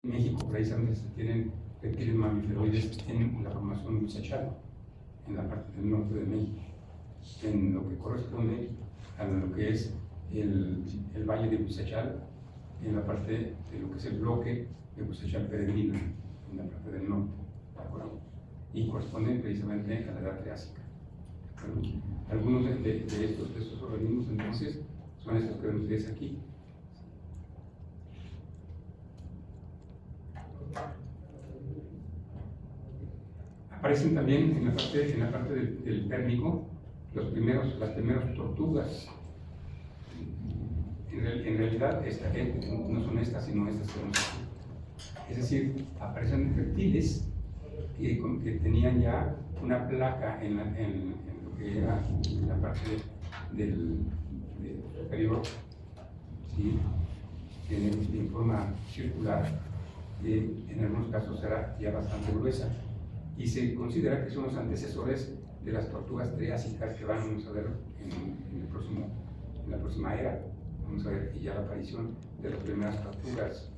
En México precisamente se tienen reptiles mamíferoides en la formación Huizache, en la parte del norte de México, en lo que corresponde a lo que es el valle de Huizache, en la parte de lo que es el bloque de Huizache peregrino, en la parte del norte, ¿de acuerdo? Y corresponden precisamente a la edad triásica. Algunos de estos organismos entonces son estos que ven ustedes aquí. Aparecen también en la parte del Pérmico las primeras tortugas. En realidad no son estas, sino estas que vemos aquí. Es decir, aparecen reptiles que tenían ya una placa en lo que era la parte del superior, ¿sí? En forma circular, en algunos casos era ya bastante gruesa, y se considera que son los antecesores de las tortugas triásicas que vamos a ver en la próxima era. Vamos a ver ya la aparición de las primeras tortugas,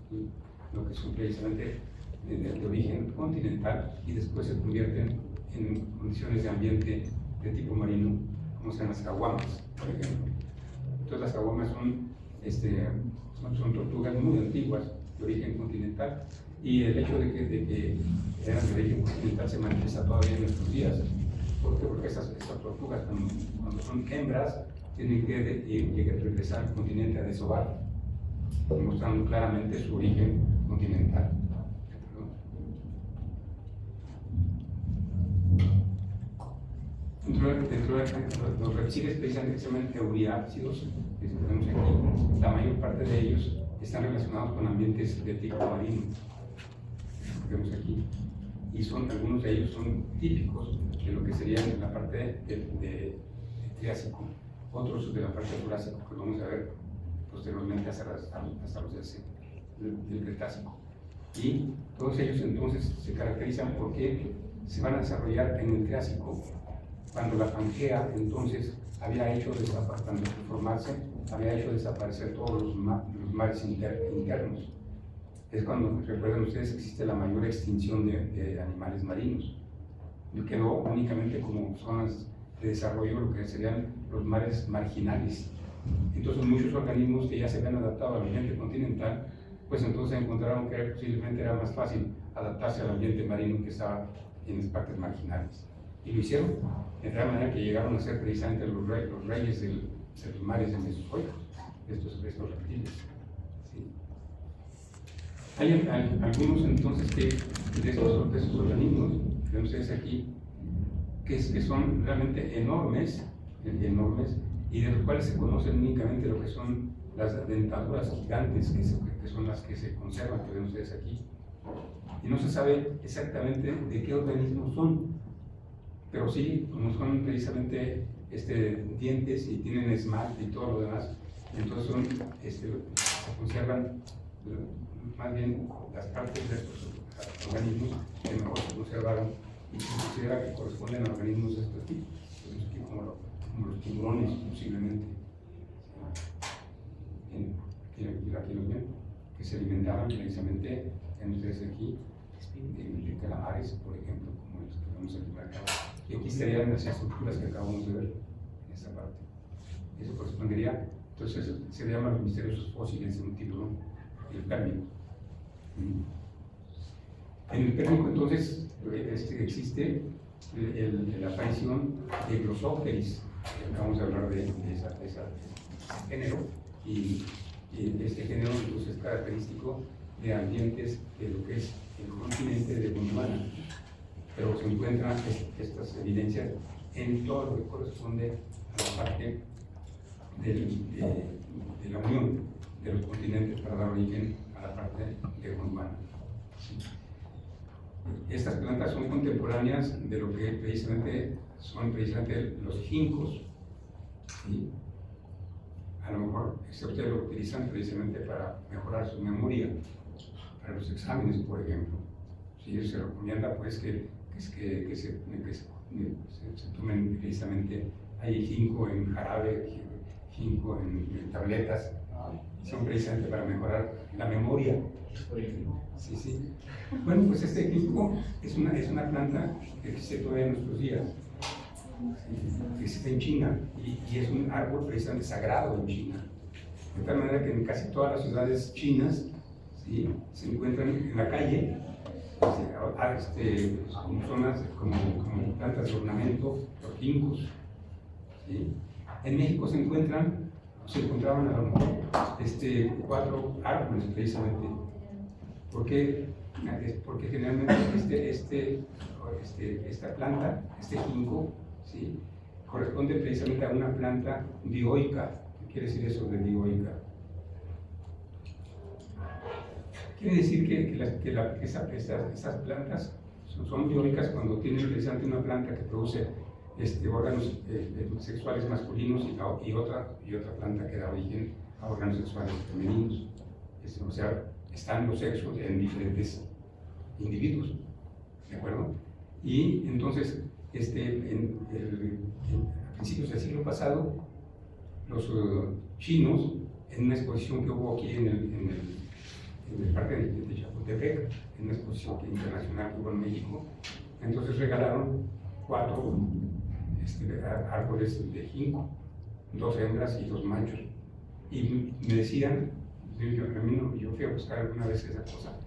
lo que son precisamente de origen continental, y después se convierten en condiciones de ambiente de tipo marino, como sean las caguamas, por ejemplo. Entonces las caguamas son tortugas muy antiguas de origen continental, y el hecho de que eran de origen continental se manifiesta todavía en nuestros días. ¿Por qué? Porque estas tortugas, cuando son hembras, tienen que regresar al continente a desovar, mostrando claramente su origen continental. Dentro de los reptiles precisamente que se llaman euriápsidos, que tenemos aquí, la mayor parte de ellos están relacionados con ambientes de tipo marino, que vemos aquí, y algunos de ellos son típicos de lo que sería la parte de Triásico, otros de la parte de Jurásico, que vamos a ver posteriormente hasta los del Cretácico. Y todos ellos entonces se caracterizan porque se van a desarrollar en el Triásico, cuando la Pangea entonces había hecho desaparecer todos los mares internos. Es cuando, recuerden ustedes, existe la mayor extinción de animales marinos. Y quedó únicamente como zonas de desarrollo lo que serían los mares marginales. Entonces muchos organismos que ya se habían adaptado al ambiente continental, pues entonces encontraron que posiblemente era más fácil adaptarse al ambiente marino que estaba en las partes marginales. Y lo hicieron, de tal manera que llegaron a ser precisamente los reyes de los mares de Mesozoico, estos reptiles. ¿Sí? Hay algunos entonces de esos organismos, que vemos aquí, que son realmente enormes, y de los cuales se conocen únicamente lo que son las dentaduras gigantes, que son las que se conservan, que ven ustedes aquí. Y no se sabe exactamente de qué organismos son, pero sí, como son precisamente dientes y tienen esmalte y todo lo demás, entonces se conservan más bien las partes de estos organismos que mejor se conservaron, y se considera que corresponden a organismos de este tipo, como los tiburones posiblemente. Aquí los ven, que se alimentaban precisamente, en ustedes aquí, de calamares, por ejemplo, como los que vemos aquí marcados. Y aquí estarían las estructuras que acabamos de ver en esta parte. Eso correspondería, entonces se llaman los misteriosos fósiles de un tiburón, el Pérmico. En el Pérmico entonces existe la aparición de Glossopteris, que acabamos de hablar de ese género, y este género entonces es característico de ambientes de lo que es el continente de Gondwana, pero se encuentran estas evidencias en todo lo que corresponde a la parte de la unión de los continentes para dar origen a la parte de Gondwana. Estas plantas son contemporáneas de lo que precisamente son los ginkgos, ¿sí? A lo mejor usted lo utilizan precisamente para mejorar su memoria, para los exámenes, por ejemplo. Sí, se recomienda pues que se tomen precisamente, hay ginkgo en jarabe, ginkgo en tabletas, son precisamente para mejorar la memoria. Sí, sí. Bueno, pues este ginkgo es una planta que existe todavía en nuestros días, que existe en China y es un árbol precisamente sagrado en China. De tal manera que en casi todas las ciudades chinas, ¿sí?, se encuentran en la calle como zonas, como plantas de ornamento, los ginkgos. ¿Sí? En México se encontraban a lo mejor 4 árboles precisamente. ¿Por qué? Porque generalmente esta planta, este ginkgo, ¿sí?, corresponde precisamente a una planta dioica. ¿Qué quiere decir eso de dioica? Quiere decir que estas plantas son dioicas cuando tienen precisamente una planta que produce órganos sexuales masculinos y otra planta que da origen a órganos sexuales femeninos. O sea, están los sexos en diferentes individuos, ¿de acuerdo? Y entonces, a principios del siglo pasado, los chinos, en una exposición que hubo aquí en el parque de Chapultepec, en una exposición internacional que hubo en México, entonces regalaron 4 árboles de ginkgo, 2 hembras y 2 machos. Y me decían, yo fui a buscar alguna vez esa cosa,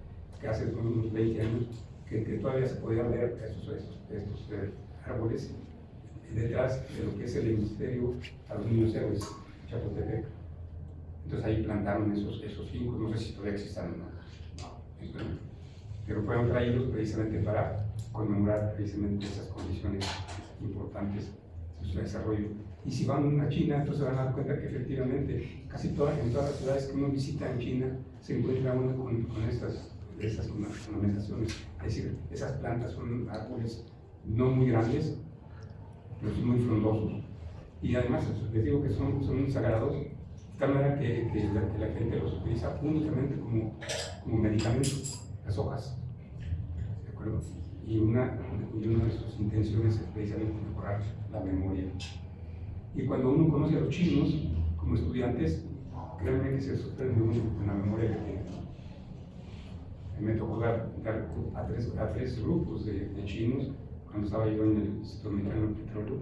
que hace unos 20 años, que todavía se podían ver estos árboles detrás de lo que es el hemisferio a los niños héroes, Chapultepec. Entonces ahí plantaron esos ginkgos, no sé si todavía existan o no, pero fueron traídos precisamente para conmemorar precisamente esas condiciones importantes de su desarrollo. Y si van a China, entonces van a dar cuenta que efectivamente en todas las ciudades que uno visita en China se encuentra uno con estas ornamentaciones. Es decir, esas plantas son árboles no muy grandes, pero son muy frondosos. Y además les digo que son sagrados, de tal manera que la gente los utiliza únicamente como medicamento, las hojas. ¿De acuerdo? Y una de sus intenciones es precisamente mejorar la memoria. Y cuando uno conoce a los chinos como estudiantes, créanme que se sorprende uno con la memoria que tienen. Me tocó dar a tres grupos de chinos, cuando estaba yo en el Instituto Mexicano del Petróleo,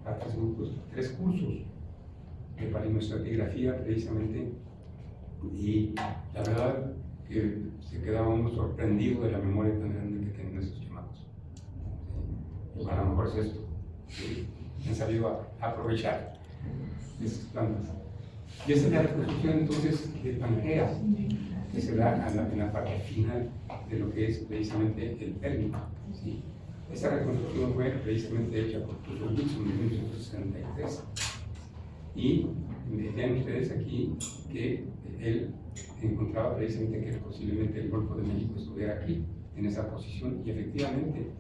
a 3 grupos, 3 cursos de palinoestratigrafía precisamente, y la verdad que se quedaba uno sorprendido de la memoria tan grande que tienen esos chamacos. ¿Sí? A lo mejor es esto, ¿sí?, han sabido aprovechar esas plantas. Y esa es la reconstrucción entonces de Pangea, que se da en la parte final de lo que es precisamente el término. ¿Sí? Esta reconstrucción fue precisamente hecha por Tuso Dixon en 1963. Y vean ustedes aquí que él encontraba precisamente que posiblemente el Golfo de México estuviera aquí, en esa posición, y efectivamente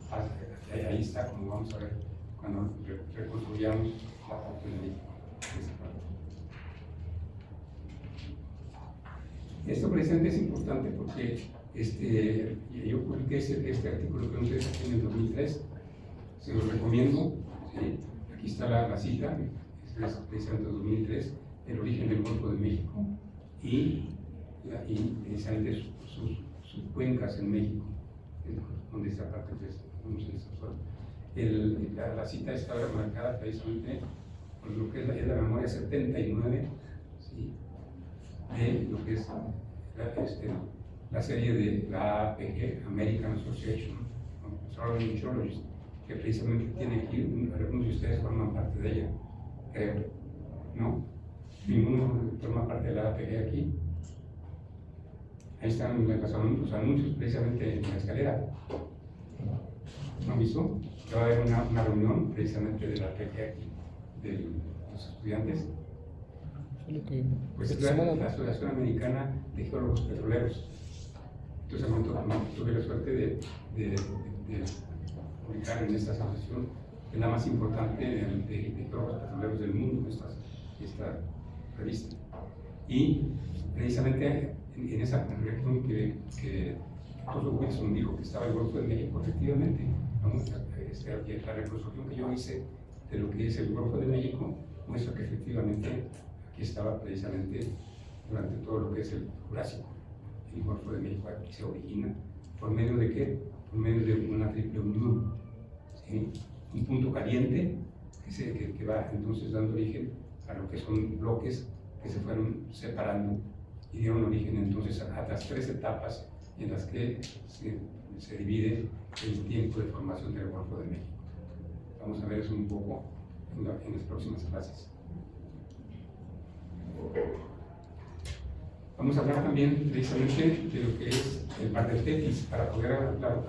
ahí está, como vamos a ver cuando reconstruyamos la parte de México. Esto precisamente es importante porque yo publiqué este artículo que ustedes aquí en el 2003, se los recomiendo, ¿sí? Aquí está la cita, es precisamente 2003, el origen del Golfo de México y precisamente sus cuencas en México, donde esta parte la cita está marcada precisamente por lo que es la memoria 79, ¿sí?, de lo que es la serie de la APG, American Association of Traveling Meteorologists, que precisamente tiene aquí, algunos de ustedes forman parte de ella, creo, ¿no? Ninguno forma parte de la APG aquí. Ahí están los anuncios precisamente en la escalera. ¿No han visto? Que va a haber una reunión precisamente de la APG aquí, de los estudiantes. Pues es la Asociación Americana de Geólogos Petroleros. Entonces, tuve la suerte de publicar en esta asociación, que es la más importante de geólogos petroleros del mundo, esta revista. Y precisamente en esa región que Tuso Wilson dijo que estaba el Golfo de México, efectivamente, la reconstrucción que yo hice de lo que es el Golfo de México muestra que efectivamente aquí estaba precisamente durante todo lo que es el Jurásico. El Golfo de México aquí se origina por medio de ¿qué? Por medio de una triple unión, ¿sí? Un punto caliente que va entonces dando origen a lo que son bloques que se fueron separando y dieron origen entonces a las tres etapas en las que se divide el tiempo de formación del Golfo de México. Vamos a ver eso un poco en las próximas clases. Vamos a hablar también precisamente de lo que es el mar del Tetis. Para poder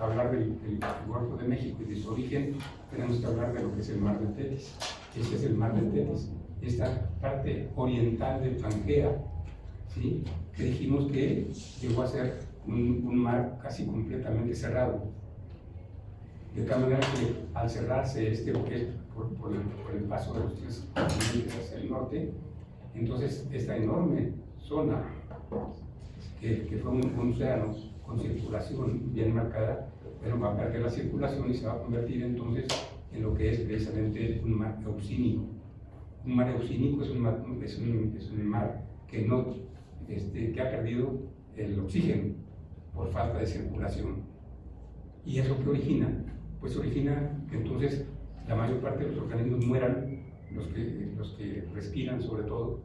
hablar del Golfo de México y de su origen, tenemos que hablar de lo que es el mar del Tetis. Este es el mar del Tetis, esta parte oriental de Pangea, ¿sí? Que dijimos que llegó a ser un mar casi completamente cerrado. De tal manera que al cerrarse por el paso de los tres continentes hacia el norte, entonces esta enorme zona que fue un océano con circulación bien marcada, pero va a perder la circulación y se va a convertir entonces en lo que es precisamente un mar euxínico. Un mar euxínico es un mar que, que ha perdido el oxígeno por falta de circulación. ¿Y eso qué origina? Pues origina que entonces la mayor parte de los organismos mueran, los que respiran sobre todo,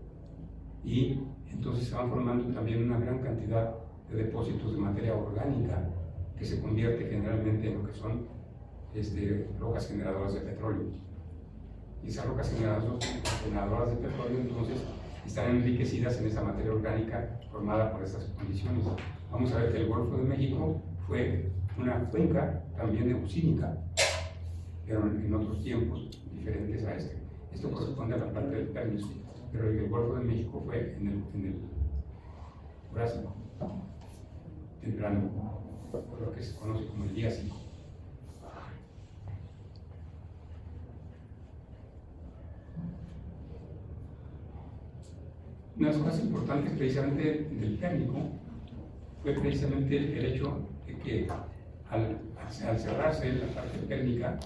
y entonces se van formando también una gran cantidad de depósitos de materia orgánica que se convierte generalmente en lo que son rocas generadoras de petróleo. Y esas rocas generadoras de petróleo entonces están enriquecidas en esa materia orgánica formada por estas condiciones. Vamos a ver que el Golfo de México fue una cuenca también euxínica, pero en otros tiempos diferentes a este. Esto corresponde a la parte del Permiso, pero el Golfo de México fue en el Jurásico, temprano, por lo que se conoce como el Triásico. Una de las cosas importantes precisamente del térmico fue precisamente el hecho de que al cerrarse la parte térmica,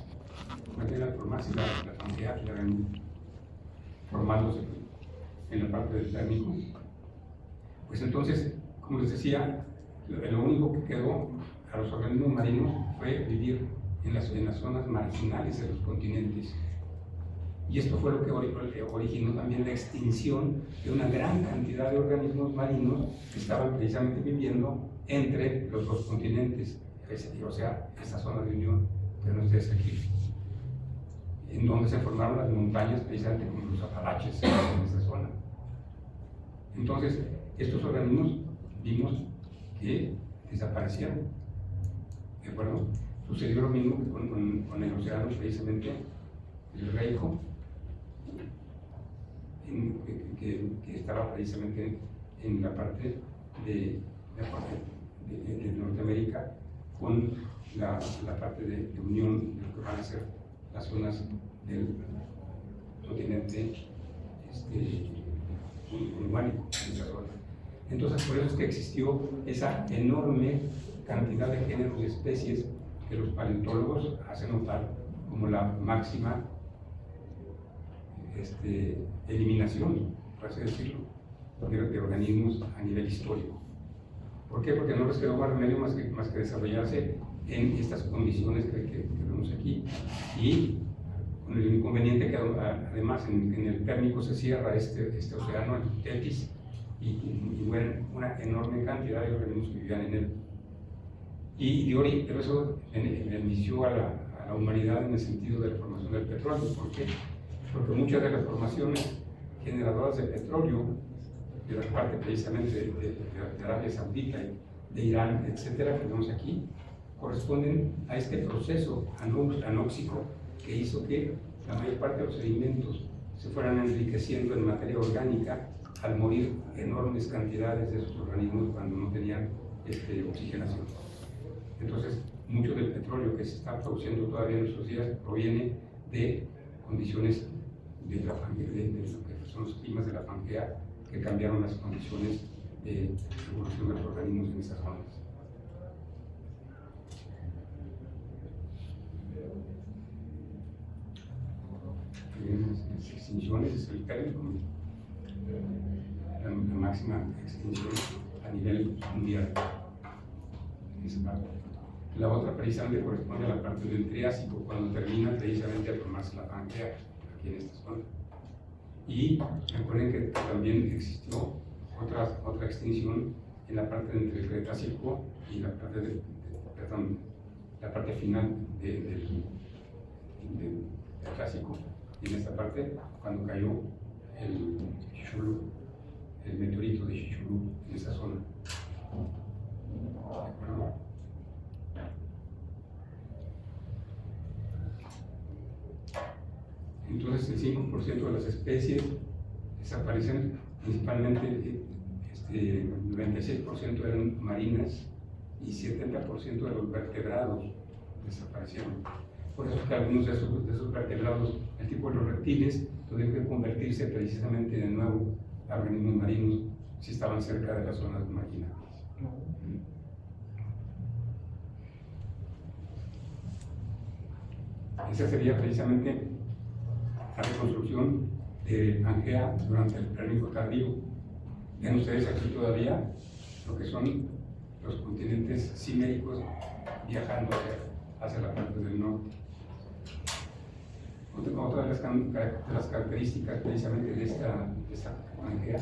al formarse la Pangea, formándose en la parte del térmico, pues entonces, como les decía, lo único que quedó a los organismos marinos fue vivir en las zonas marginales de los continentes. Y esto fue lo que originó también la extinción de una gran cantidad de organismos marinos que estaban precisamente viviendo entre los dos continentes, o sea, esta zona de unión que no es aquí, en donde se formaron las montañas precisamente como los Apalaches en esta zona. Entonces, estos organismos vimos que desaparecieron, ¿de acuerdo? Sucedió lo mismo que con el océano, precisamente el Reico, que estaba precisamente en la parte de Norteamérica, con la parte de unión de lo que van a ser las zonas del continente urbánico, esa zona. Entonces, por eso es que existió esa enorme cantidad de géneros y especies que los paleontólogos hacen notar como la máxima eliminación, por así decirlo, de organismos a nivel histórico. ¿Por qué? Porque no les quedó más remedio más que desarrollarse en estas condiciones que vemos aquí, y con el inconveniente que además en el Pérmico se cierra este océano, el Tetis, y mueren una enorme cantidad de organismos que vivían en él. Pero eso benefició a la humanidad en el sentido de la formación del petróleo. ¿Por qué? Porque muchas de las formaciones generadoras de petróleo, de la parte precisamente de Arabia Saudita, de Irán, etcétera, que vemos aquí, corresponden a este proceso anóxico que hizo que la mayor parte de los sedimentos se fueran enriqueciendo en materia orgánica al morir enormes cantidades de esos organismos cuando no tenían oxigenación. Entonces, mucho del petróleo que se está produciendo todavía en nuestros días proviene de condiciones de lo que son los climas de la Pangea, que cambiaron las condiciones de evolución de los organismos en esas zonas. Las extinciones es el térmico, la máxima extinción a nivel mundial. Esa parte. La otra precisamente corresponde a la parte del Triásico, cuando termina precisamente a formarse la Pangea, aquí en esta zona. Y recuerden que también existió otra extinción en la parte entre el Cretácico y la parte la parte final del Clásico. Y en esta parte, cuando cayó el Chicxulub, el meteorito de Chicxulub, en esa zona. ¿De acuerdo? Entonces el 5% de las especies desaparecen, principalmente el 96% eran marinas y 70% de los vertebrados desaparecieron. Por eso es que algunos de esos vertebrados, el tipo de los reptiles, tuvieron que convertirse precisamente de nuevo a organismos marinos si estaban cerca de las zonas marginales. Esa sería precisamente la reconstrucción de Pangea durante el Pérmico tardío. Ven ustedes aquí todavía lo que son los continentes siméricos viajando hacia la parte del norte. Otra de las características precisamente de esta Pangea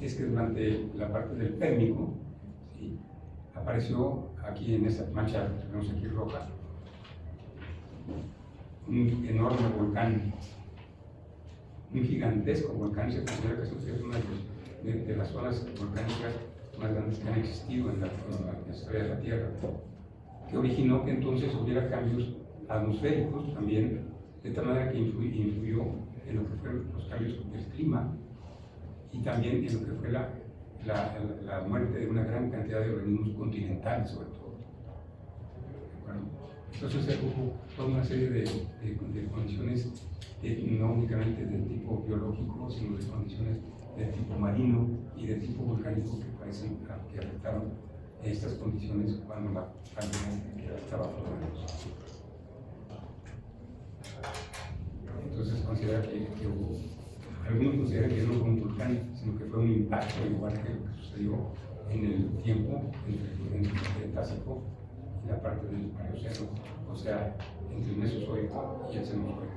es que durante la parte del Pérmico, ¿sí?, apareció aquí en esta mancha que tenemos aquí roja un enorme volcán, un gigantesco volcán. Se considera que es una de las zonas volcánicas más grandes que han existido en la historia de la Tierra, que originó que entonces hubiera cambios atmosféricos también, de tal manera que influyó en lo que fueron los cambios del clima y también en lo que fue la muerte de una gran cantidad de organismos continentales, sobre todo. Bueno, entonces hubo toda una serie de condiciones, no únicamente del tipo biológico, sino de condiciones del tipo marino y del tipo volcánico que afectaron estas condiciones cuando la pandemia estaba formando. Entonces considera que hubo, algunos consideran que no fue un volcán, sino que fue un impacto, igual que lo que sucedió en el tiempo entre el Cretácico y la parte del Paleoceno, o sea, entre el Mesozoico y el Cenozoico.